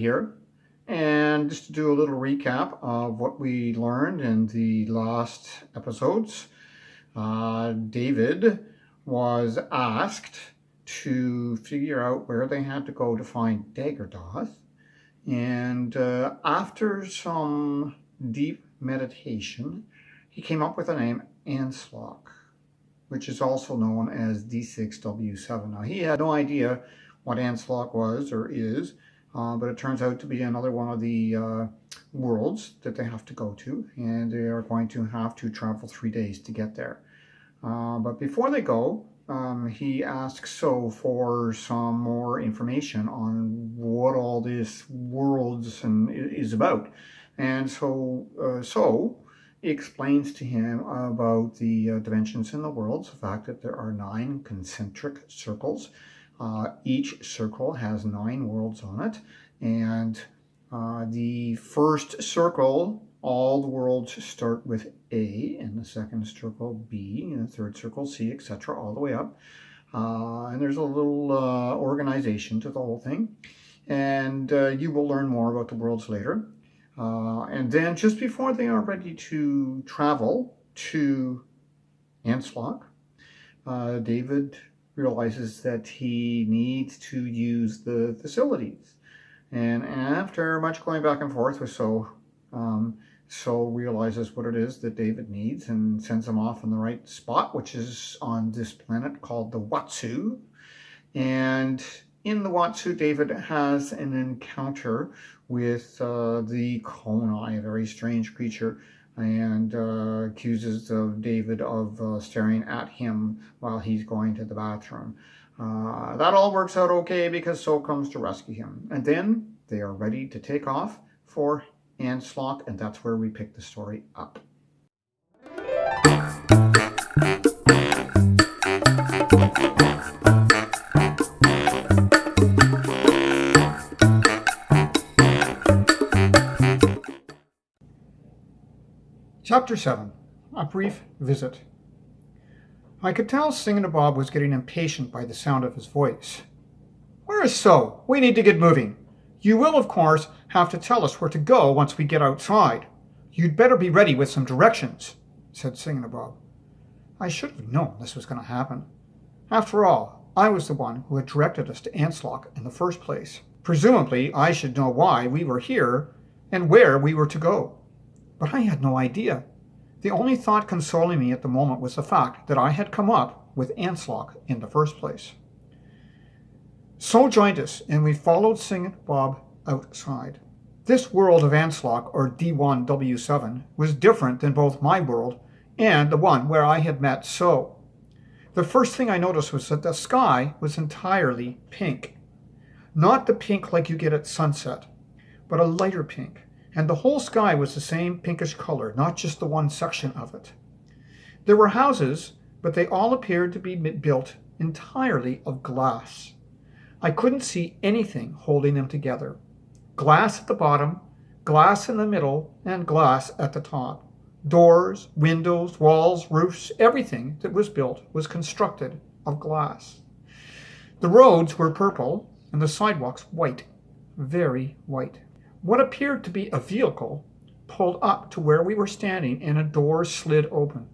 here. And just to do a little recap of what we learned in the last episodes, David was asked to figure out where they had to go to find Daggerdoth. And after some deep meditation, he came up with the name Anslock, which is also known as D6W7. Now, he had no idea what Anslock was or is, but it turns out to be another one of the worlds that they have to go to, and they are going to have to travel 3 days to get there. But before they go, he asks So for some more information on what all this worlds is about. And so explains to him about the dimensions in the worlds, the fact that there are 9 concentric circles. Each circle has 9 worlds on it, and the first circle, all the worlds start with A, and the second circle B, and the third circle C, etc., all the way up. And there's a little organization to the whole thing, and you will learn more about the worlds later. And then just before they are ready to travel to Anslock, David realizes that he needs to use the facilities. And after much going back and forth with So realizes what it is that David needs and sends him off in the right spot, which is on this planet called the Watsu. And in the Watsu, David has an encounter with the Konai, a very strange creature, and accuses David of staring at him while he's going to the bathroom. That all works out okay because So comes to rescue him. And then they are ready to take off for Anslock, and that's where we pick the story up. Chapter 7. A Brief Visit. I could tell Singinabob was getting impatient by the sound of his voice. "Where is So? We need to get moving. You will, of course, have to tell us where to go once we get outside. You'd better be ready with some directions," said Singinabob. I should have known this was going to happen. After all, I was the one who had directed us to Anslock in the first place. Presumably, I should know why we were here and where we were to go. But I had no idea. The only thought consoling me at the moment was the fact that I had come up with Anslock in the first place. So joined us, and we followed Singinabob outside. This world of Anslock, or D1W7, was different than both my world and the one where I had met So. The first thing I noticed was that the sky was entirely pink. Not the pink like you get at sunset, but a lighter pink. And the whole sky was the same pinkish color, not just the one section of it. There were houses, but they all appeared to be built entirely of glass. I couldn't see anything holding them together. Glass at the bottom, glass in the middle, and glass at the top. Doors, windows, walls, roofs, everything that was built was constructed of glass. The roads were purple, and the sidewalks white, very white. What appeared to be a vehicle pulled up to where we were standing, and a door slid open.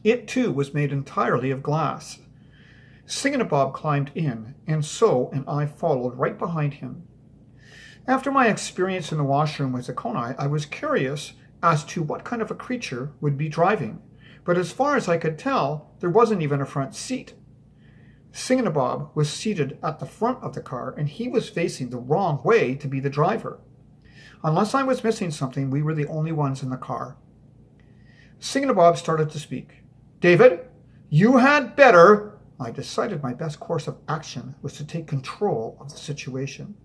It too was made entirely of glass. Singinabob climbed in, and So and I followed right behind him. After my experience in the washroom with the Konai, I was curious as to what kind of a creature would be driving, but as far as I could tell, there wasn't even a front seat. Singinabob was seated at the front of the car, and he was facing the wrong way to be the driver. Unless I was missing something, we were the only ones in the car. Singinabob started to speak. "David, you had better..." I decided my best course of action was to take control of the situation.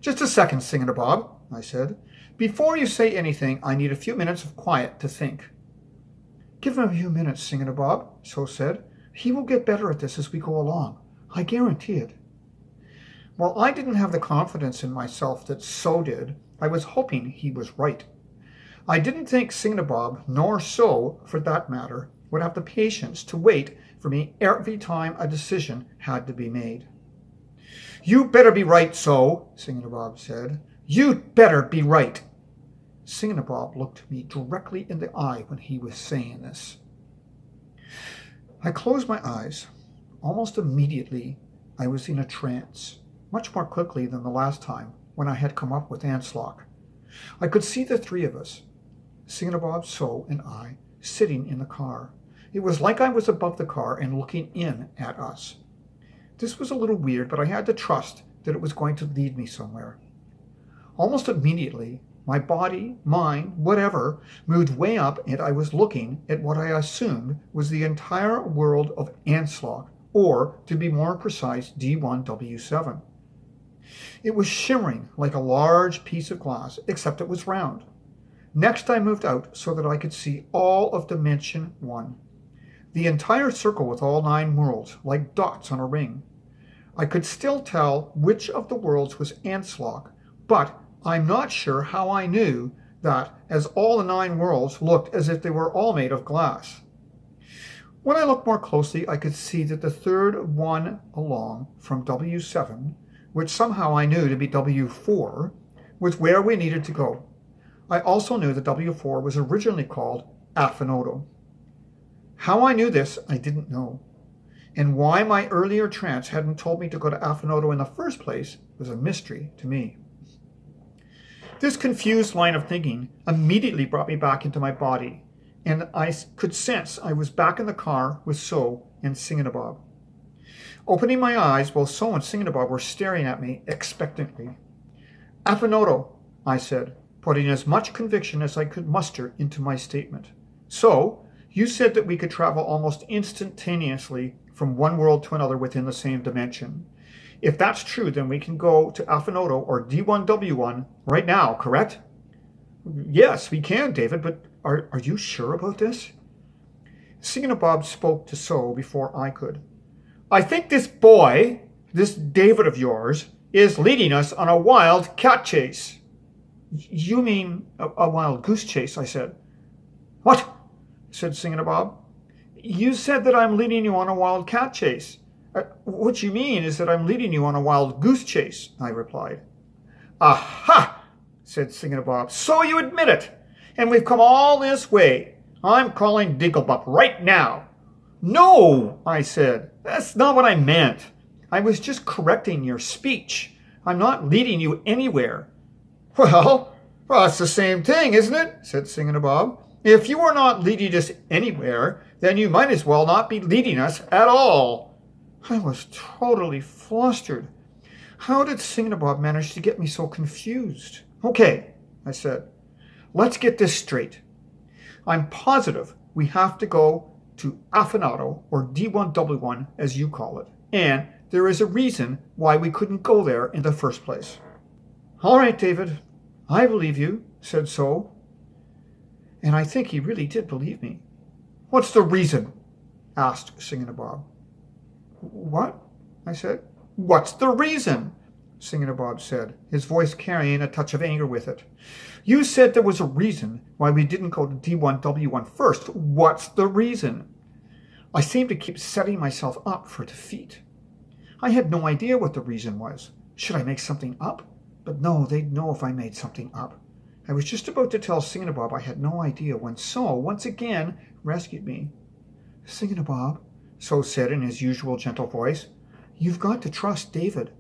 "Just a second, Singinabob," I said. "Before you say anything, I need a few minutes of quiet to think." "Give him a few minutes, Singinabob," So said. "He will get better at this as we go along. I guarantee it." While I didn't have the confidence in myself that So did, I was hoping he was right. I didn't think Singinabob, nor So, for that matter, would have the patience to wait for me every time a decision had to be made. You better be right, so, Singinabob said. You better be right. Singinabob looked me directly in the eye when he was saying this. I closed my eyes. Almost immediately, I was in a trance, much more quickly than the last time when I had come up with Anslock. I could see the three of us, Singinabob, So, and I, sitting in the car. It was like I was above the car and looking in at us. This was a little weird, but I had to trust that it was going to lead me somewhere. Almost immediately, my body, mind, whatever, moved way up, and I was looking at what I assumed was the entire world of Anslock, or, to be more precise, D1W7. It was shimmering like a large piece of glass, except it was round. Next, I moved out so that I could see all of Dimension 1. The entire circle with all 9 worlds, like dots on a ring. I could still tell which of the worlds was Anslock, but I'm not sure how I knew that, as all the 9 worlds looked as if they were all made of glass. When I looked more closely, I could see that the third one along from W7, which somehow I knew to be W4, was where we needed to go. I also knew that W4 was originally called Afinoto. How I knew this, I didn't know. And why my earlier trance hadn't told me to go to Afinoto in the first place was a mystery to me. This confused line of thinking immediately brought me back into my body, and I could sense I was back in the car with So and Singinabob. Opening my eyes while So and Singinabob were staring at me expectantly. Afinoto, I said, putting as much conviction as I could muster into my statement. So, you said that we could travel almost instantaneously from one world to another within the same dimension. If that's true, then we can go to Afinoto or D1W1 right now, correct? Yes, we can, David, but are you sure about this? Singinabob spoke to So before I could. I think this boy, this David of yours, is leading us on a wild cat chase. You mean a wild goose chase, I said. What? Said Singinabob. You said that I'm leading you on a wild cat chase. What you mean is that I'm leading you on a wild goose chase, I replied. Aha, said Singinabob. So you admit it. And we've come all this way. I'm calling Digglebup right now. No, I said. That's not what I meant. I was just correcting your speech. I'm not leading you anywhere. Well, it's the same thing, isn't it? Said Singinabob. If you are not leading us anywhere, then you might as well not be leading us at all. I was totally flustered. How did Singinabob manage to get me so confused? Okay, I said. Let's get this straight. I'm positive we have to go to Afinato, or D1W1 as you call it, and there is a reason why we couldn't go there in the first place. All right, David, I believe you, said So. And I think he really did believe me. What's the reason? Asked Singinabob. What? I said. What's the reason? Singinabob said, his voice carrying a touch of anger with it. You said there was a reason why we didn't go to D1W1 first. What's the reason? I seemed to keep setting myself up for defeat. I had no idea what the reason was. Should I make something up? But no, they'd know if I made something up. I was just about to tell Singinabob I had no idea when So, once again, rescued me. Singinabob, So said in his usual gentle voice, you've got to trust David.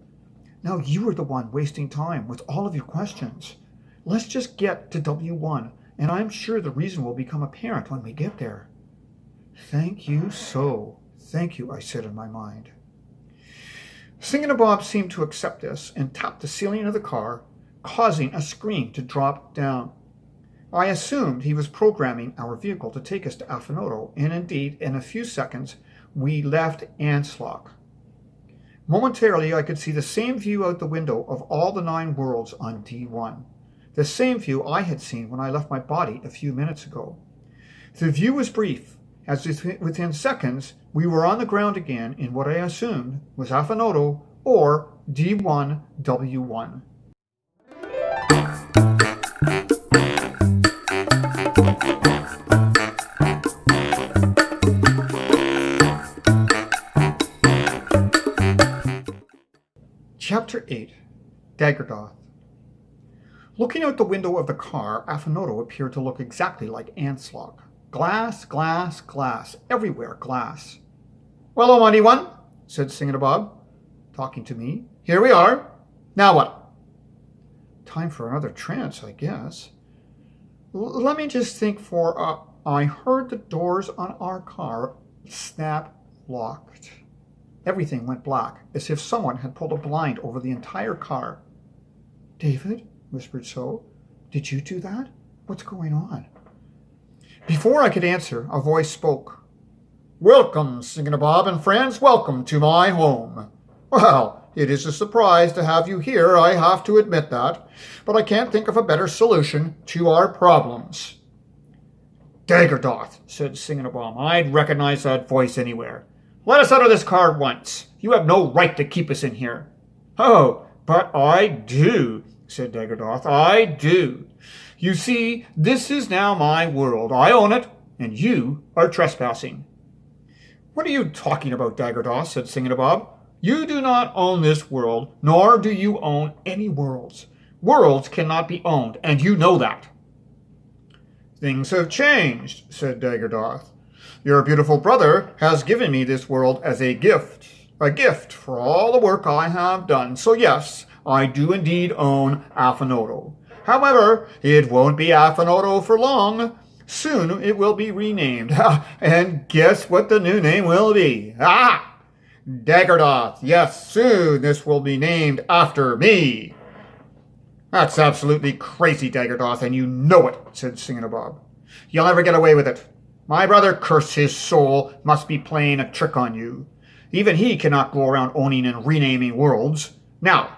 Now you are the one wasting time with all of your questions. Let's just get to W1, and I'm sure the reason will become apparent when we get there. Thank you, So. Thank you, I said in my mind. Singinabob seemed to accept this and tapped the ceiling of the car, causing a screen to drop down. I assumed he was programming our vehicle to take us to Afinoto, and indeed, in a few seconds, we left Anslock. Momentarily, I could see the same view out the window of all the 9 worlds on D1, the same view I had seen when I left my body a few minutes ago. The view was brief, as within seconds, we were on the ground again in what I assumed was Afinoto or D1W1. Daggerdoth. Looking out the window of the car, Afinoto appeared to look exactly like Anslock. Glass, glass, glass, everywhere glass. "Well, O mighty one," said Singinabob, talking to me. "Here we are. Now what?" "Time for another trance, I guess. Let me just think for I heard the doors on our car snap locked. Everything went black, as if someone had pulled a blind over the entire car." "David," whispered So, "did you do that? What's going on?" Before I could answer, a voice spoke. "Welcome, Singinabob and friends, welcome to my home. Well, it is a surprise to have you here, I have to admit that, but I can't think of a better solution to our problems." "Daggerdoth," said Singinabob, "I'd recognize that voice anywhere. Let us out of this car at once. You have no right to keep us in here." "Oh, but I do," said Daggerdoth. "I do. You see, this is now my world. I own it, and you are trespassing." "What are you talking about, Daggerdoth?" said Singinabob. "You do not own this world, nor do you own any worlds. Worlds cannot be owned, and you know that." "Things have changed," said Daggerdoth. "Your beautiful brother has given me this world as a gift for all the work I have done. So yes, I do indeed own Afinoto. However, it won't be Afinoto for long. Soon it will be renamed. And guess what the new name will be? Daggerdoth. Yes, soon this will be named after me." "That's absolutely crazy, Daggerdoth, and you know it," said Singinabob. "You'll never get away with it. My brother, curse his soul, must be playing a trick on you. Even he cannot go around owning and renaming worlds. Now,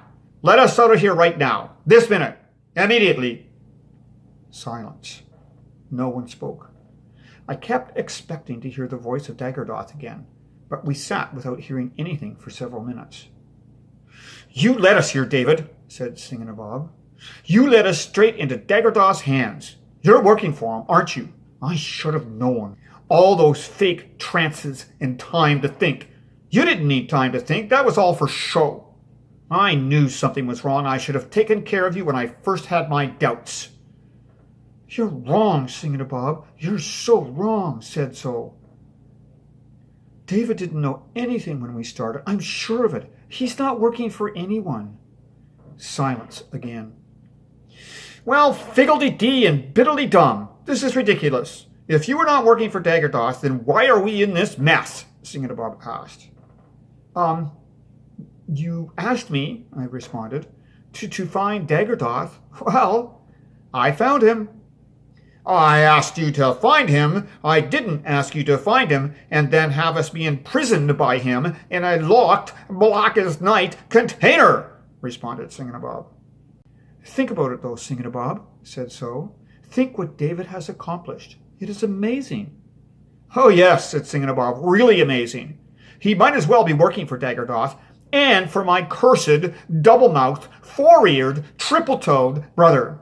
let us out of here right now. This minute. Immediately." Silence. No one spoke. I kept expecting to hear the voice of Daggerdoth again, but we sat without hearing anything for several minutes. "You led us here, David," said Singinabob. "You led us straight into Daggerdoth's hands. You're working for him, aren't you? I should have known. All those fake trances and time to think. You didn't need time to think. That was all for show. I knew something was wrong. I should have taken care of you when I first had my doubts." "You're wrong, Singinabob. You're so wrong," said So. "David didn't know anything when we started. I'm sure of it. He's not working for anyone." Silence again. "Well, figgledy-dee and biddly-dum. This is ridiculous. If you were not working for Daggerdoth, then why are we in this mess?" Singinabob asked. You asked me," I responded, to find Daggerdoth. Well, I found him." "I asked you to find him. I didn't ask you to find him and then have us be imprisoned by him in a locked, black as night container," responded Singinabob. "Think about it, though, Singinabob," said So. "Think what David has accomplished. It is amazing." "Oh, yes," said Singinabob, "really amazing. He might as well be working for Daggerdoth and for my cursed, double-mouthed, four-eared, triple-toed brother."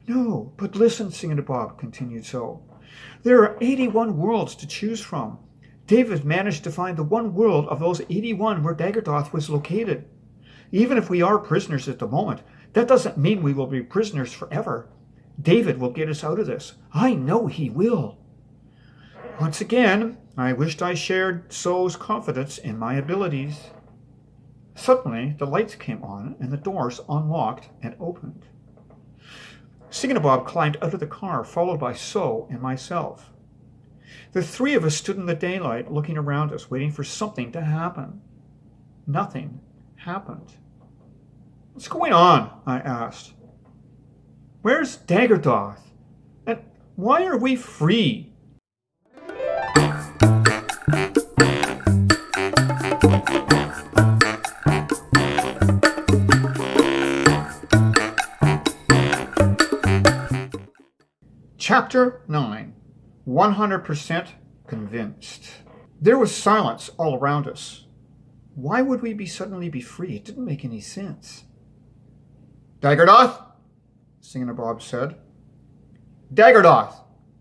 "No, but listen, Singinabob," continued So. "There are 81 worlds to choose from. David managed to find the one world of those 81 where Daggerdoth was located. Even if we are prisoners at the moment, that doesn't mean we will be prisoners forever. David will get us out of this. I know he will." Once again, I wished I shared So's confidence in my abilities. Suddenly, the lights came on and the doors unlocked and opened. Singinabob climbed out of the car, followed by So and myself. The three of us stood in the daylight, looking around us, waiting for something to happen. Nothing happened. "What's going on?" I asked. "Where's Daggerdoth? And why are we free?" Chapter 9. 100% Convinced. There was silence all around us. Why would we suddenly be free? It didn't make any sense. "Daggerdoth," Singinabob said. "Daggerdoth,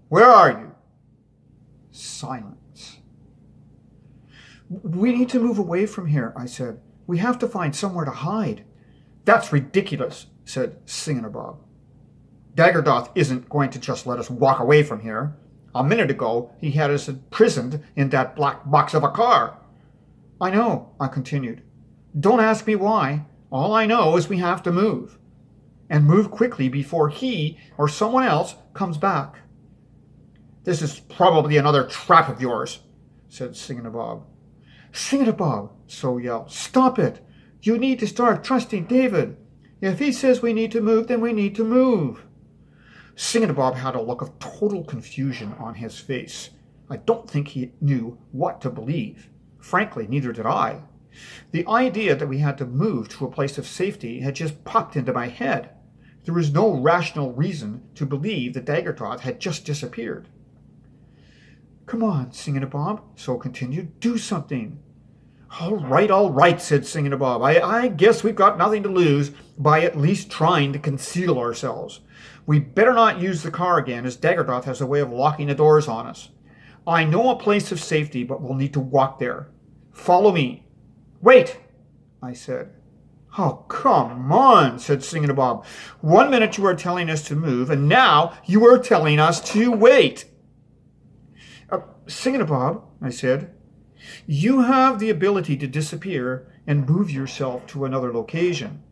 where are you?" Silence. "We need to move away from here," I said. "We have to find somewhere to hide." That's ridiculous, said Singinabob. Daggerdoth isn't going to just let us walk away from here. A minute ago, he had us imprisoned in that black box of a car. I know, I continued. Don't ask me why. All I know is we have to move. And move quickly before he or someone else comes back. This is probably another trap of yours, said Singinabob. Singinabob, So yelled. Stop it! You need to start trusting David. If he says we need to move, then we need to move. Singinabob had a look of total confusion on his face. I don't think he knew what to believe. Frankly, neither did I. The idea that we had to move to a place of safety had just popped into my head. There was no rational reason to believe that Daggerdoth had just disappeared. Come on, Singinabob, So continued. Do something. All right, said Singinabob. I guess we've got nothing to lose by at least trying to conceal ourselves. We better not use the car again, as Daggerdoth has a way of locking the doors on us. I know a place of safety, but we'll need to walk there. Follow me. Wait, I said. Oh, come on, said Singinabob. 1 minute you are telling us to move, and now you are telling us to wait. Singinabob, I said, you have the ability to disappear and move yourself to another location.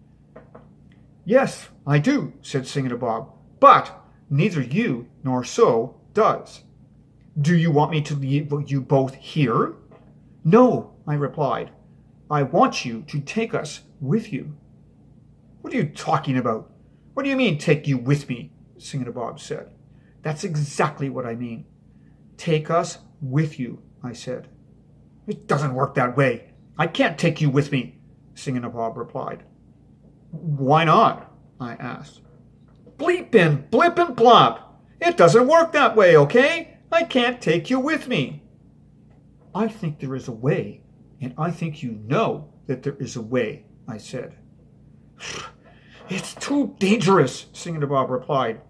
Yes, I do, said Singinabob, but neither you nor So does. Do you want me to leave you both here? No, I replied. I want you to take us with you. What are you talking about? What do you mean, take you with me? Singinabob said. That's exactly what I mean. Take us with you, I said. It doesn't work that way. I can't take you with me, Singinabob replied. Why not? I asked. Bleepin', blip and plop. It doesn't work that way, okay? I can't take you with me. I think there is a way, and I think you know that there is a way, I said. It's too dangerous, Singinabob replied.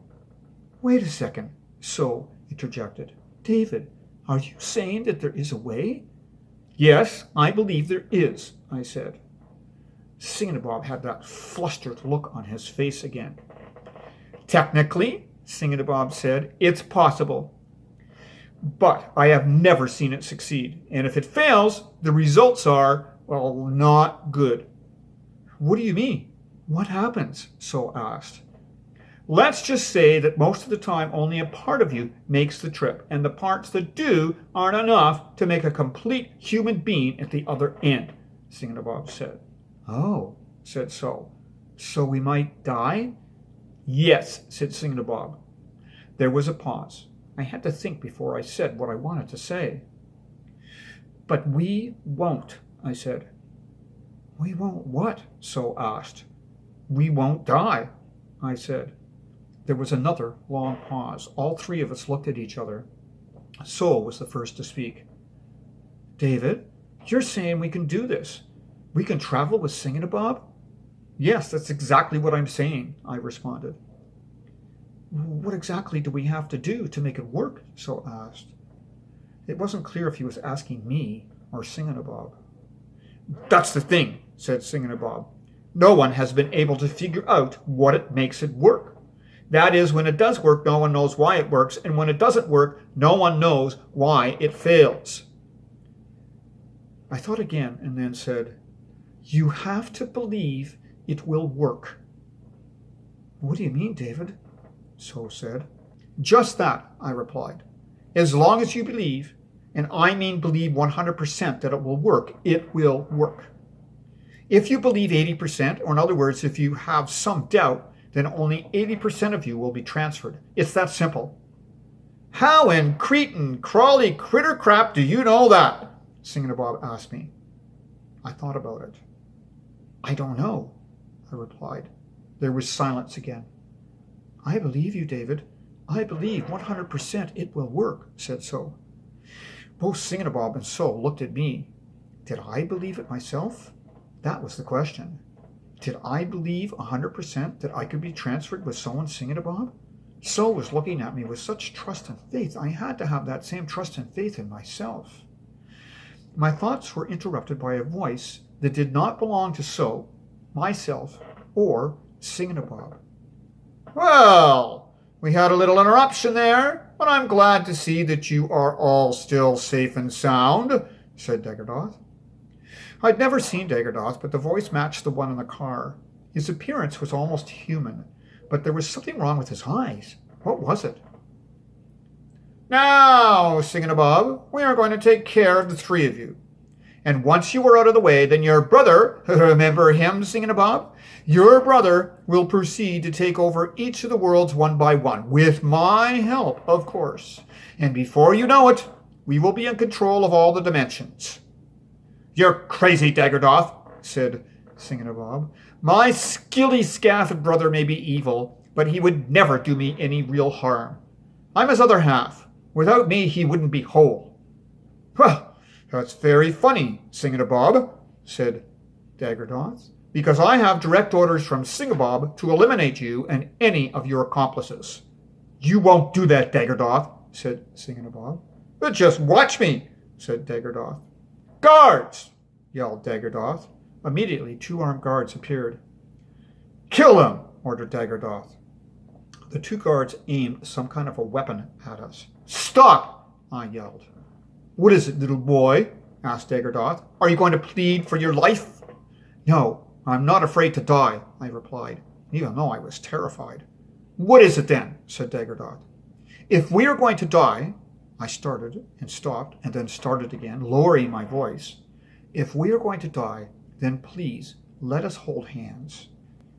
Wait a second, So interjected. David, are you saying that there is a way? Yes, I believe there is, I said. Singinabob had that flustered look on his face again. Technically, Singinabob said, it's possible. But I have never seen it succeed, and if it fails, the results are, well, not good. What do you mean? What happens? So asked. Let's just say that most of the time only a part of you makes the trip, and the parts that do aren't enough to make a complete human being at the other end, Singinabob said. Oh, said So. So we might die? Yes, said Singinabob. There was a pause. I had to think before I said what I wanted to say. But we won't, I said. We won't what? So asked. We won't die, I said. There was another long pause. All three of us looked at each other. So was the first to speak. David, you're saying we can do this. We can travel with Singinabob? Yes, that's exactly what I'm saying, I responded. What exactly do we have to do to make it work? So asked. It wasn't clear if he was asking me or Singinabob. That's the thing, said Singinabob. No one has been able to figure out what it makes it work. That is, when it does work, no one knows why it works, and when it doesn't work, no one knows why it fails. I thought again and then said, you have to believe it will work. What do you mean, David? So said. Just that, I replied. As long as you believe, and I mean believe 100% that it will work, it will work. If you believe 80%, or in other words, if you have some doubt, then only 80% of you will be transferred. It's that simple. How in Cretan, crawly, critter crap do you know that? Singinabob asked me. I thought about it. I don't know, I replied. There was silence again. I believe you, David. I believe 100% it will work, said So. Both Singinabob and So looked at me. Did I believe it myself? That was the question. Did I believe 100% that I could be transferred with someone Singinabob? So was looking at me with such trust and faith. I had to have that same trust and faith in myself. My thoughts were interrupted by a voice that did not belong to So, myself, or Singinabob. Well, we had a little interruption there, but I'm glad to see that you are all still safe and sound, said Daggerdoth. I'd never seen Daggerdoth, but the voice matched the one in the car. His appearance was almost human, but there was something wrong with his eyes. What was it? Now, Singinabob, we are going to take care of the three of you. And once you are out of the way, then your brother, remember him, Singinabob? Your brother will proceed to take over each of the worlds one by one, with my help, of course. And before you know it, we will be in control of all the dimensions. You're crazy, Daggerdoth, said Singinabob. My skilly-scaffed brother may be evil, but he would never do me any real harm. I'm his other half. Without me, he wouldn't be whole. Well, that's very funny, Singinabob, said Daggerdoth, because I have direct orders from Singinabob to eliminate you and any of your accomplices. You won't do that, Daggerdoth, said Singinabob. But just watch me, said Daggerdoth. Guards! Yelled Daggerdoth. Immediately, 2 armed guards appeared. Kill them! Ordered Daggerdoth. The 2 guards aimed some kind of a weapon at us. Stop! I yelled. What is it, little boy? Asked Daggerdoth. Are you going to plead for your life? No, I'm not afraid to die, I replied, even though I was terrified. What is it then? Said Daggerdoth. If we are going to die, I started and stopped and then started again, lowering my voice. If we are going to die, then please let us hold hands.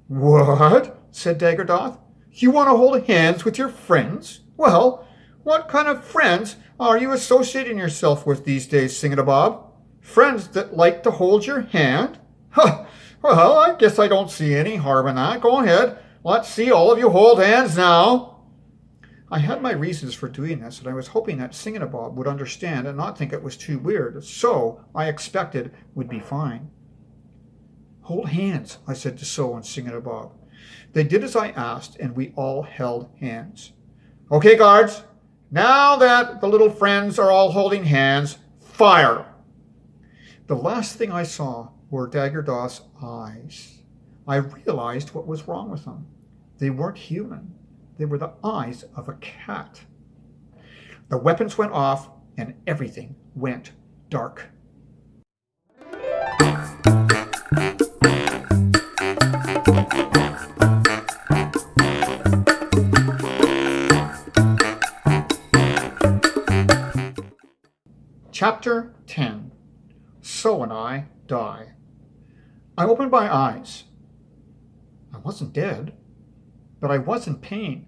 What? Said Daggerdoth. You want to hold hands with your friends? Well, what kind of friends are you associating yourself with these days, Singinabob? Friends that like to hold your hand? Huh. Well, I guess I don't see any harm in that. Go ahead. Let's see all of you hold hands now. I had my reasons for doing this, and I was hoping that Singinabob would understand and not think it was too weird, so I expected would be fine. Hold hands, I said to So and Singinabob. They did as I asked, and we all held hands. Okay, guards, now that the little friends are all holding hands, fire! The last thing I saw were Daggerdoth's eyes. I realized what was wrong with them. They weren't human. They were the eyes of a cat. The weapons went off, and everything went dark. Chapter 10. So and I die. I opened my eyes. I wasn't dead, but I was in pain.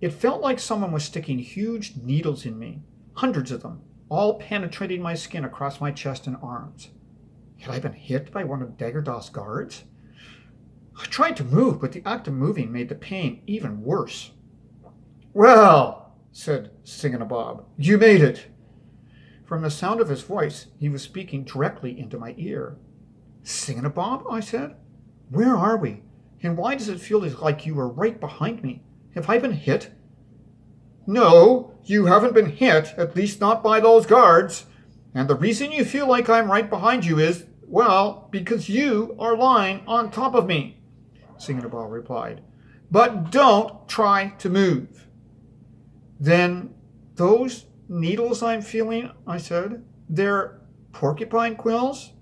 It felt like someone was sticking huge needles in me, hundreds of them, all penetrating my skin across my chest and arms. Had I been hit by one of Daggerdoth's guards? I tried to move, but the act of moving made the pain even worse. Well, said Singinabob, you made it. From the sound of his voice, he was speaking directly into my ear. Singinabob, I said, where are we? And why does it feel like you are right behind me? Have I been hit? No, you haven't been hit, at least not by those guards. And the reason you feel like I'm right behind you is, well, because you are lying on top of me, Singinabob replied. But don't try to move. Then those needles I'm feeling, I said, they're porcupine quills?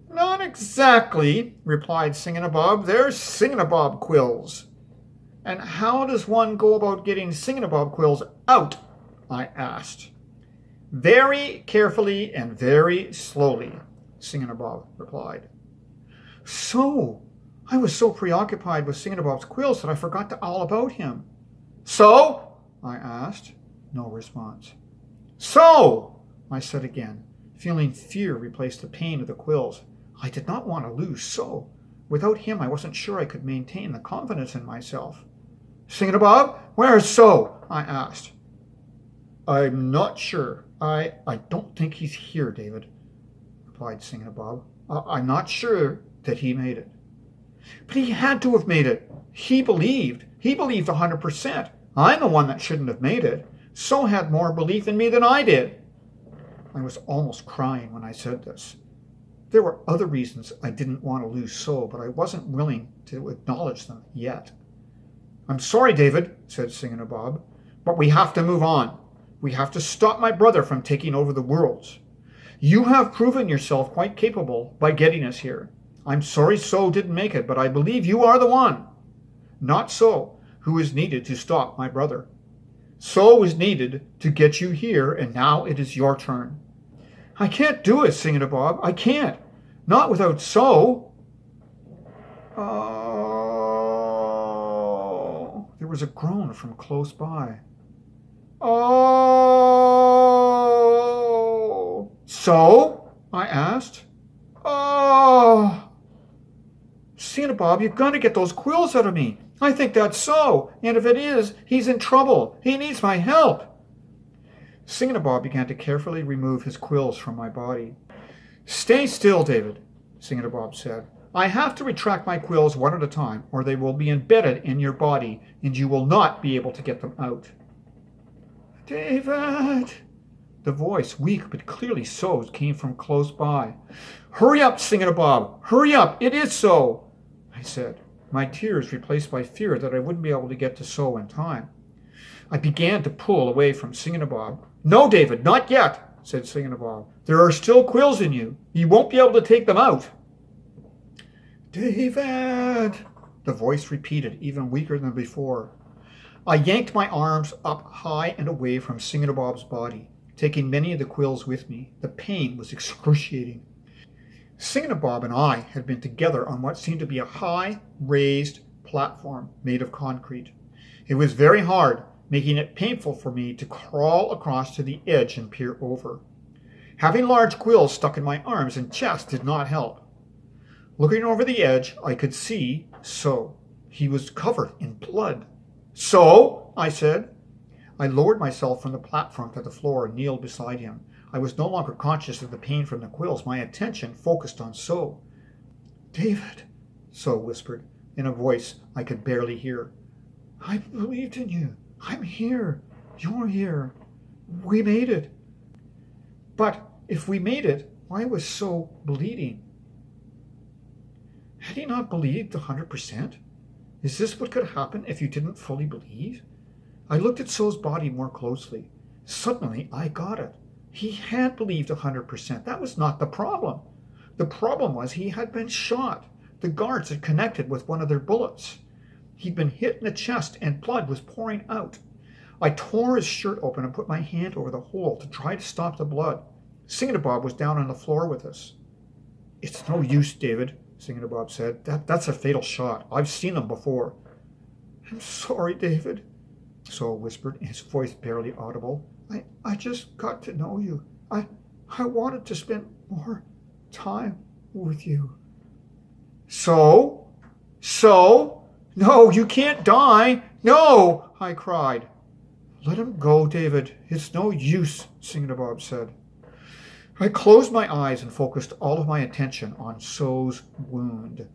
Not exactly, replied Singinabob. They're Singinabob quills. And how does one go about getting Singinabob quills out? I asked. Very carefully and very slowly, Singinabob replied. So, I was so preoccupied with Singinabob's quills that I forgot all about him. So? I asked. No response. So, I said again, feeling fear replace the pain of the quills. I did not want to lose So. Without him, I wasn't sure I could maintain the confidence in myself. Singinabob, where's So? I asked. I'm not sure. I don't think he's here, David, replied Singinabob. I'm not sure that he made it. But he had to have made it. He believed 100%. I'm the one that shouldn't have made it. So had more belief in me than I did. I was almost crying when I said this. There were other reasons I didn't want to lose So, but I wasn't willing to acknowledge them yet. I'm sorry, David, said Singinabob, but we have to move on. We have to stop my brother from taking over the worlds. You have proven yourself quite capable by getting us here. I'm sorry So didn't make it, but I believe you are the one. Not So, who is needed to stop my brother. So is needed to get you here, and now it is your turn. I can't do it, Singinabob. I can't. Not without So. Oh. There was a groan from close by. Oh. So? I asked. Oh. Singinabob, you've got to get those quills out of me. I think that's So, and if it is, he's in trouble. He needs my help. Singinabob began to carefully remove his quills from my body. Stay still, David, Singinabob said. I have to retract my quills one at a time, or they will be embedded in your body, and you will not be able to get them out. David! The voice, weak but clearly So's, came from close by. Hurry up, Singinabob! Hurry up! It is So! I said, my tears replaced by fear that I wouldn't be able to get to So in time. I began to pull away from Singinabob. No, David, not yet, said Singinabob. There are still quills in you. You won't be able to take them out. David, the voice repeated, even weaker than before. I yanked my arms up high and away from Singinabob's body, taking many of the quills with me. The pain was excruciating. Singinabob and I had been together on what seemed to be a high, raised platform made of concrete. It was very hard, making it painful for me to crawl across to the edge and peer over. Having large quills stuck in my arms and chest did not help. Looking over the edge, I could see So. He was covered in blood. So, I said. I lowered myself from the platform to the floor and kneeled beside him. I was no longer conscious of the pain from the quills. My attention focused on So. David, So whispered, in a voice I could barely hear. I believed in you. I'm here. You're here. We made it. But if we made it, why was So bleeding? Had he not believed 100%? Is this what could happen if you didn't fully believe? I looked at So's body more closely. Suddenly, I got it. He had believed 100%. That was not the problem. The problem was he had been shot. The guards had connected with one of their bullets. He'd been hit in the chest and blood was pouring out. I tore his shirt open and put my hand over the hole to try to stop the blood. Singinabob was down on the floor with us. It's no use, David, Singinabob said. That's a fatal shot. I've seen them before. I'm sorry, David, So whispered, his voice barely audible. I just got to know you. I wanted to spend more time with you. So? No, you can't die. No, I cried. Let him go, David. It's no use, Singinabob said. I closed my eyes and focused all of my attention on So's wound.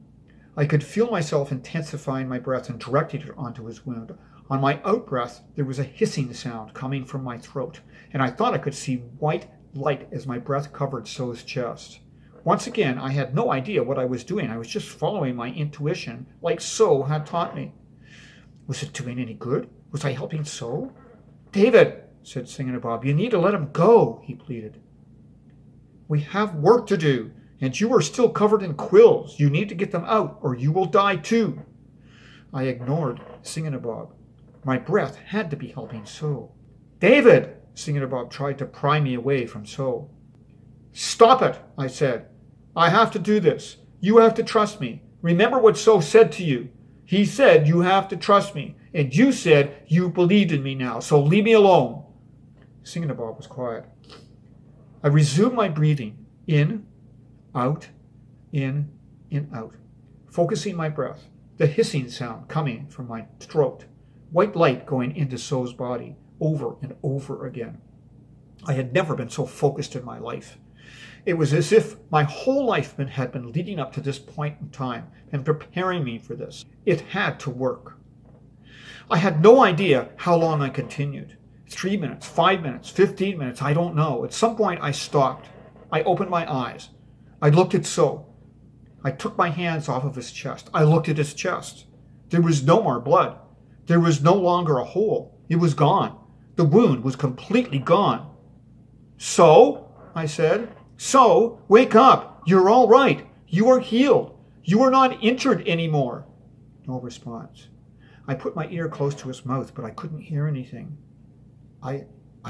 I could feel myself intensifying my breath and directing it onto his wound. On my out-breath, there was a hissing sound coming from my throat, and I thought I could see white light as my breath covered So's chest. Once again, I had no idea what I was doing. I was just following my intuition, like So had taught me. Was it doing any good? Was I helping So? David, said Singinabob, you need to let him go, he pleaded. We have work to do, and you are still covered in quills. You need to get them out, or you will die too. I ignored Singinabob. My breath had to be helping So. David, Singinabob tried to pry me away from So. Stop it, I said. I have to do this. You have to trust me. Remember what So said to you. He said you have to trust me, and you said you believed in me now, so leave me alone. Singinabob was quiet. I resumed my breathing, in, out, focusing my breath, the hissing sound coming from my throat, white light going into So's body, over and over again. I had never been so focused in my life. It was as if my whole life had been leading up to this point in time and preparing me for this. It had to work. I had no idea how long I continued. 3 minutes, 5 minutes, 15 minutes, I don't know. At some point I stopped. I opened my eyes. I looked at So. I took my hands off of his chest. I looked at his chest. There was no more blood. There was no longer a hole. It was gone. The wound was completely gone. So, I said, So, wake up. You're all right. You are healed. You are not injured anymore. No response. I put my ear close to his mouth, but I couldn't hear anything. I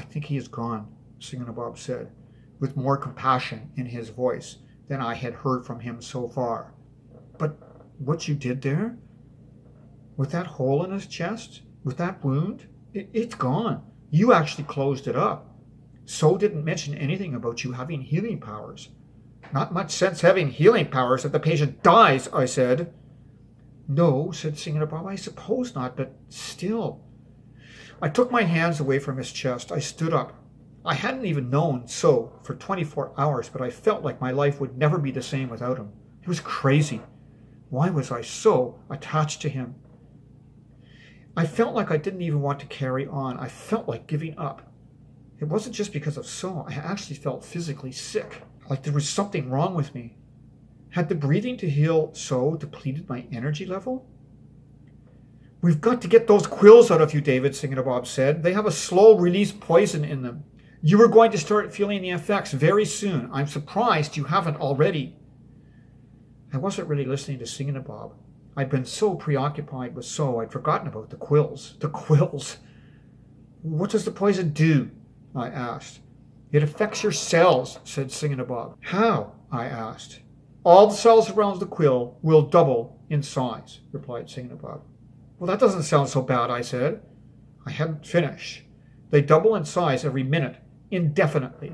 think he is gone, Singinabob said, with more compassion in his voice than I had heard from him so far. But what you did there? With that hole in his chest? With that wound? It's gone. You actually closed it up. So didn't mention anything about you having healing powers. Not much sense having healing powers if the patient dies, I said. No, said Singinabob, I suppose not, but still. I took my hands away from his chest. I stood up. I hadn't even known So for 24 hours, but I felt like my life would never be the same without him. It was crazy. Why was I so attached to him? I felt like I didn't even want to carry on. I felt like giving up. It wasn't just because of So. I actually felt physically sick, like there was something wrong with me. Had the breathing to heal So depleted my energy level? We've got to get those quills out of you, David, Singinabob said. They have a slow-release poison in them. You are going to start feeling the effects very soon. I'm surprised you haven't already. I wasn't really listening to Singinabob. I'd been so preoccupied with So, I'd forgotten about the quills. The quills. What does the poison do? I asked. It affects your cells, said Singinabob. How? I asked. All the cells around the quill will double in size, replied Singinabob. Well, that doesn't sound so bad, I said. I hadn't finished. They double in size every minute, indefinitely.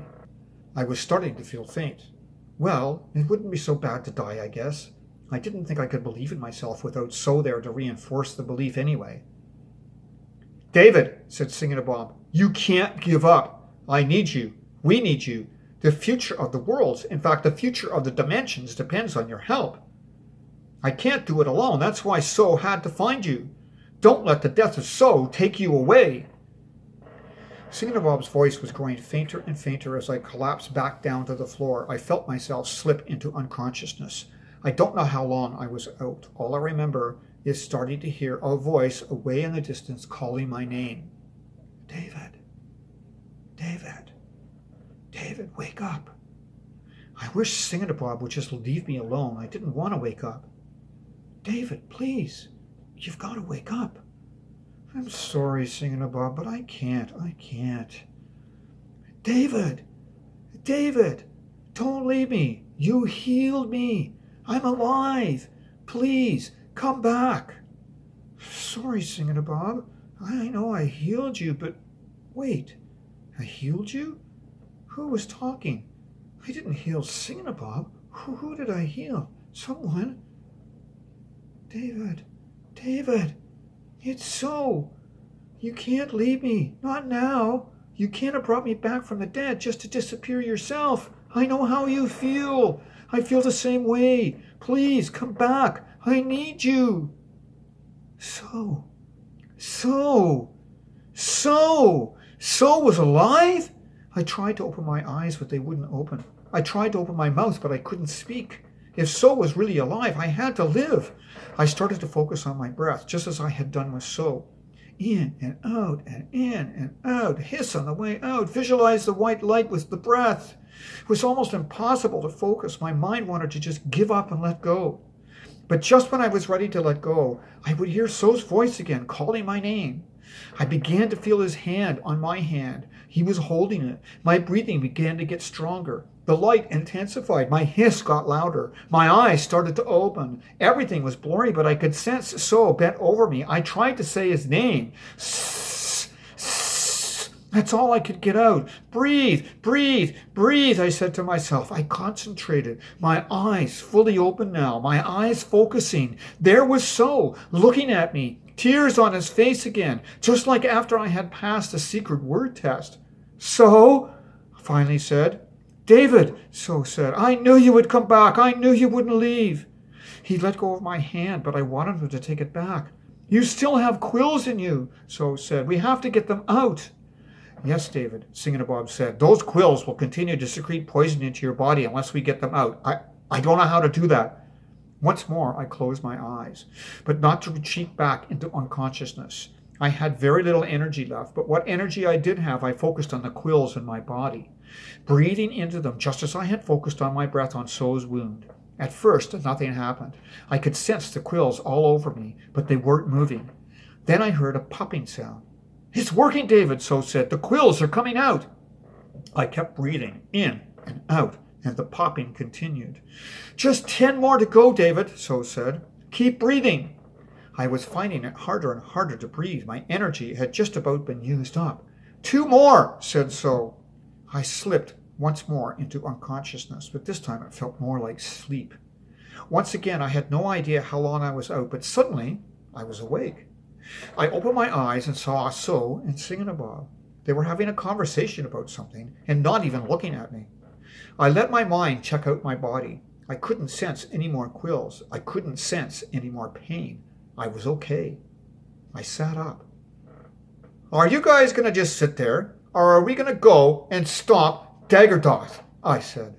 I was starting to feel faint. Well, it wouldn't be so bad to die, I guess. I didn't think I could believe in myself without So there to reinforce the belief anyway. David, said Singinabob, you can't give up. I need you. We need you. The future of the worlds, in fact, the future of the dimensions depends on your help. I can't do it alone. That's why So had to find you. Don't let the death of So take you away. Singinabob's voice was growing fainter and fainter as I collapsed back down to the floor. I felt myself slip into unconsciousness. I don't know how long I was out. All I remember is starting to hear a voice away in the distance calling my name. David. David. David, wake up. I wish Singinabob would just leave me alone. I didn't want to wake up. David, please. You've got to wake up. I'm sorry, Singinabob, but I can't. David! David! Don't leave me. You healed me. I'm alive. Please, come back. Sorry, Singinabob. I know I healed you, but wait. I healed you? Who was talking? I didn't heal Singinabob. Who did I heal? Someone? David. It's So. You can't leave me. Not now. You can't have brought me back from the dead just to disappear yourself. I know how you feel. I feel the same way. Please, come back. I need you. So was alive? I tried to open my eyes, but they wouldn't open. I tried to open my mouth, but I couldn't speak. If So was really alive, I had to live. I started to focus on my breath, just as I had done with So. In and out, and in and out. Hiss on the way out. Visualize the white light with the breath. It was almost impossible to focus. My mind wanted to just give up and let go. But just when I was ready to let go, I would hear So's voice again, calling my name. I began to feel his hand on my hand. He was holding it. My breathing began to get stronger. The light intensified. My hiss got louder. My eyes started to open. Everything was blurry, but I could sense So bent over me. I tried to say his name. That's all I could get out. Breathe, I said to myself. I concentrated. My eyes fully open now. My eyes focusing. There was So, looking at me. Tears on his face again, just like after I had passed the secret word test. So, I finally said. David, So said, I knew you would come back. I knew you wouldn't leave. He let go of my hand, but I wanted him to take it back. You still have quills in you, So said. We have to get them out. Yes, David, Singinabob said. Those quills will continue to secrete poison into your body unless we get them out. I don't know how to do that. Once more, I closed my eyes, but not to retreat back into unconsciousness. I had very little energy left, but what energy I did have, I focused on the quills in my body, breathing into them just as I had focused on my breath on So's wound. At first, nothing happened. I could sense the quills all over me, but they weren't moving. Then I heard a popping sound. It's working, David, So said. The quills are coming out. I kept breathing in and out, and the popping continued. Just 10 more to go, David, So said. Keep breathing. I was finding it harder and harder to breathe. My energy had just about been used up. 2 more, said So. I slipped once more into unconsciousness, but this time it felt more like sleep. Once again, I had no idea how long I was out, but suddenly I was awake. I opened my eyes and saw So and Singinabob. They were having a conversation about something and not even looking at me. I let my mind check out my body. I couldn't sense any more quills. I couldn't sense any more pain. I was okay. I sat up. Are you guys going to just sit there, or are we going to go and stop Daggerdoth? I said.